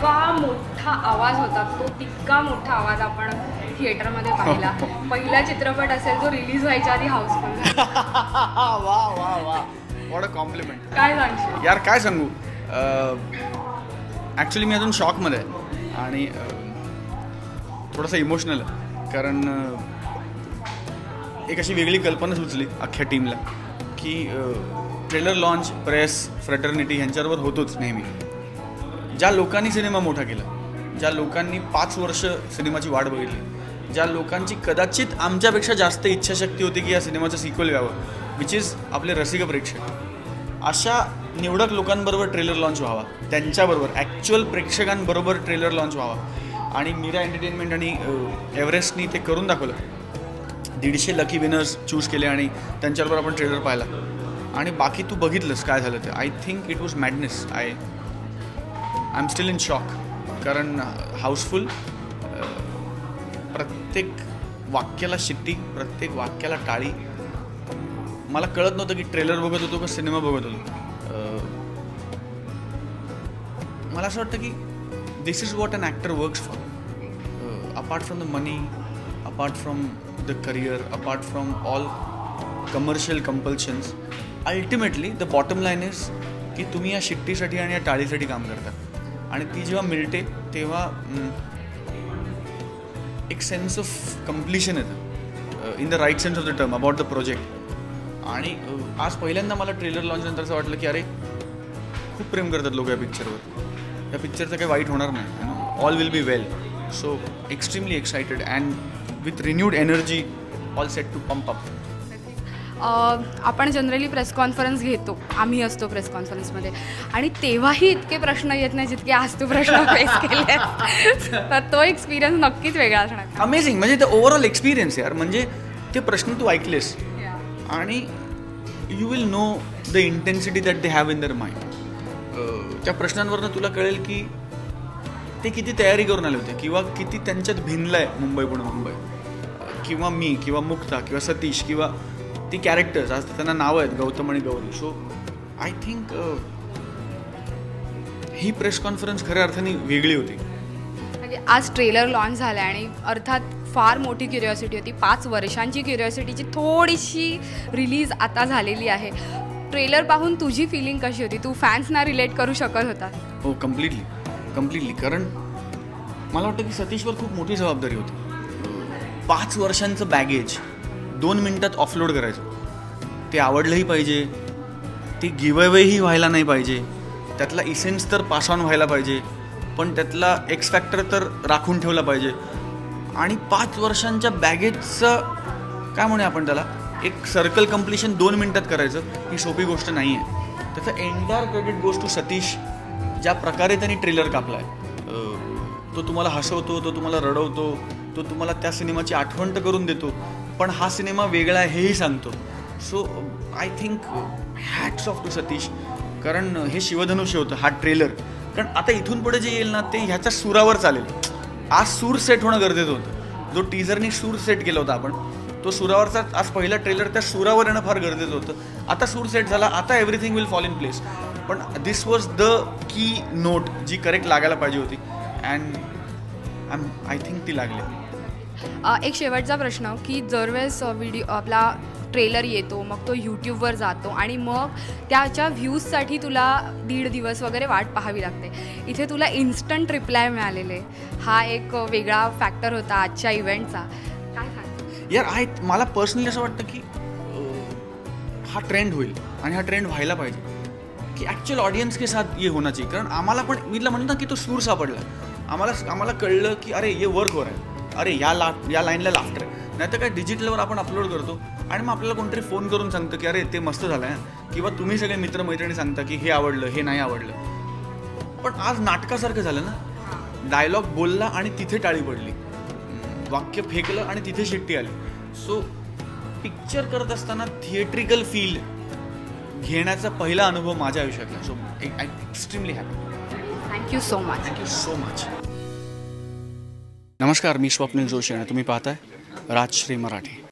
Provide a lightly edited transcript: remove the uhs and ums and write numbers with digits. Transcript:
इतका मोठा आवाज होता, तो तितका मोठा आवाज आपण थिएटरमध्ये पाहिला. पहिला चित्रपट असेल जो रिलीज व्हायच्या आधी हाऊसफुल. वा वा वा, व्हॉट अ कॉम्प्लिमेंट. काय सांगशील यार? काय सांगू, ॲक्च्युली मी अजून शॉकमध्ये आहे आणि थोडंसं इमोशनल आहे. कारण एक अशी वेगळी कल्पना सुचली अख्ख्या टीमला की ट्रेलर लॉन्च, प्रेस, फ्रेटर्निटी ह्यांच्याबरोबर होतोच नेहमी. ज्या लोकांनी सिनेमा मोठा केला, ज्या लोकांनी 5 वर्ष सिनेमाची वाट बघितली, ज्या लोकांची कदाचित आमच्यापेक्षा जास्त इच्छाशक्ती होती की या सिनेमाचं सिक्वल व्हावं, विच इज आपले रसिक प्रेक्षक, अशा निवडक लोकांबरोबर ट्रेलर लॉन्च व्हावा, त्यांच्याबरोबर ॲक्च्युअल प्रेक्षकांबरोबर ट्रेलर लॉन्च व्हावा. आणि मीरा एंटरटेनमेंट आणि एव्हरेस्टनी ते करून दाखवलं. 150 लकी विनर्स चूज केले आणि त्यांच्याबरोबर आपण ट्रेलर पाहिला. आणि बाकी तू बघितलंस काय झालं ते. I think it was madness. I am still in shock. कारण हाऊसफुल, प्रत्येक वाक्याला शिट्टी, प्रत्येक वाक्याला टाळी. मला कळत नव्हतं की ट्रेलर बघत होतो का सिनेमा बघत होतो. मला असं वाटतं की this is what an actor works for. Apart from the money, apart from the career, apart from all commercial compulsions, ultimately the bottom line is की तुम्ही या शिट्टीसाठी आणि या टाळीसाठी काम करता. आणि ती जेव्हा मिळते तेव्हा एक सेन्स ऑफ कम्प्लिशन येतं, in the right sense of the term, about the project. आणि आज पहिल्यांदा मला ट्रेलर लॉन्च नंतर असं वाटलं की अरे खूप प्रेम करतात लोक या पिक्चरवर. या पिक्चरचं काही वाईट होणार नाही, all will be well. So extremely excited and with renewed energy, all set to pump up. आपण जनरली प्रेस कॉन्फरन्स घेतो, आम्ही असतो प्रेस कॉन्फरन्समध्ये, आणि तेव्हाही इतके प्रश्न येत नाही जितके आज तू प्रश्न फेस केले. तर तो एक्सपिरियन्स नक्कीच वेगळा असणार. अमेझिंग. म्हणजे ते ओव्हरऑल एक्सपिरियन्स यार. म्हणजे ते प्रश्न तू ऐकलेस आणि you will know the intensity that they have in दर माइंड. त्या प्रश्नांवरनं तुला कळेल की ते किती तयारी करून आले होते किंवा किती त्यांच्यात भिनलं आहे मुंबई पुणे मुंबई, किंवा मी, किंवा मुक्ता, किंवा सतीश, किंवा ती कॅरेक्टर्स. आज त्यांना नावं आहेत, गौतम आणि Gauri. So I think he press conference खऱ्या अर्थाने वेगळी होती. म्हणजे आज ट्रेलर लॉन्च झाला आणि अर्थात फार मोठी क्युरिओसिटी होती. 5 वर्षांची क्युरिओसिटीची थोडीशी रिलीज आता झालेली आहे. ट्रेलर पाहून तुझी फिलिंग कशी होती? तू फॅन्सना रिलेट करू शकत होता? हो, कम्प्लिटली. कारण मला वाटतं की सतीशवर खूप मोठी जबाबदारी होती. 5 वर्षांचं बॅगेज 2 मिनटात ऑफलोड करायचं. ते आवडलंही पाहिजे, ते गिव्ह अवेही व्हायला नाही पाहिजे, त्यातला इसेन्स तर पास ऑन व्हायला पाहिजे, पण त्यातला एक्स फॅक्टर तर राखून ठेवला पाहिजे. आणि 5 वर्षांच्या बॅगेजचं काय म्हणूया आपण त्याला, एक सर्कल कम्प्लिशन 2 मिनटात करायचं ही सोपी गोष्ट नाही आहे. त्याचं entire credit goes to Satish. ज्या प्रकारे त्यांनी ट्रेलर कापला आहे, तो तुम्हाला हसवतो, तो तुम्हाला रडवतो, तो तुम्हाला त्या सिनेमाची आठवण तर करून देतो, पण हा सिनेमा वेगळा आहे हेही सांगतो. So I think hats off to Satish. कारण हे शिवधनुष्य होतं, हा ट्रेलर. कारण आता इथून पुढे जे येईल ना ते ह्याच्या सुरावर चालेल. आज सूर सेट होणं गरजेचं होतं. जो टीझरनी सूर सेट केला होता आपण, तो सुरावरचा आज पहिला ट्रेलर त्या सुरावर येणं फार गरजेचं होतं. आता सूर सेट झाला, आता everything will fall in place. पण this was the key note जी करेक्ट लागायला पाहिजे होती. अँड आय थिंक ती लागली. एक शेवटचा प्रश्न की दरवेळेस व्हिडिओ आपला ट्रेलर येतो, मग तो यूट्यूबवर जातो आणि मग त्याच्या व्ह्यूजसाठी तुला 1.5 दिवस वगैरे वाट पाहावी लागते. इथे तुला इन्स्टंट रिप्लाय मिळालेले, हा एक वेगळा फॅक्टर होता आजच्या इव्हेंटचा. काय सांग यार. मला पर्सनली असं वाटतं की हा ट्रेंड होईल आणि हा ट्रेंड व्हायला पाहिजे की ॲक्च्युअल ऑडियन्स के साथ ये होना चाहिए. कारण आम्हाला पण, मी तुला म्हणतो ना की तो सूर सापडला. आम्हाला कळलं की अरे ये वर्क हो रहा है, अरे या लाईनला लाफ्टर आहे. नाही तर काय डिजिटलवर आपण अपलोड करतो आणि मग आपल्याला कोणतरी फोन करून सांगतं की अरे ते मस्त झालं आहे, किंवा तुम्ही सगळे मित्रमैत्रिणी सांगता की हे आवडलं, हे नाही आवडलं. पण आज नाटकासारखं झालं ना. डायलॉग बोलला आणि तिथे टाळी पडली, वाक्य फेकलं आणि तिथे शिट्टी आली. सो पिक्चर करत असताना थिएट्रिकल फील घेण्याचा पहिला अनुभव माझ्या आयुष्यातला. So I extremely happy. Thank you so much. नमस्कार, मी स्वप्नील जोशी आणि तुम्ही पाहताय राजश्री मराठी.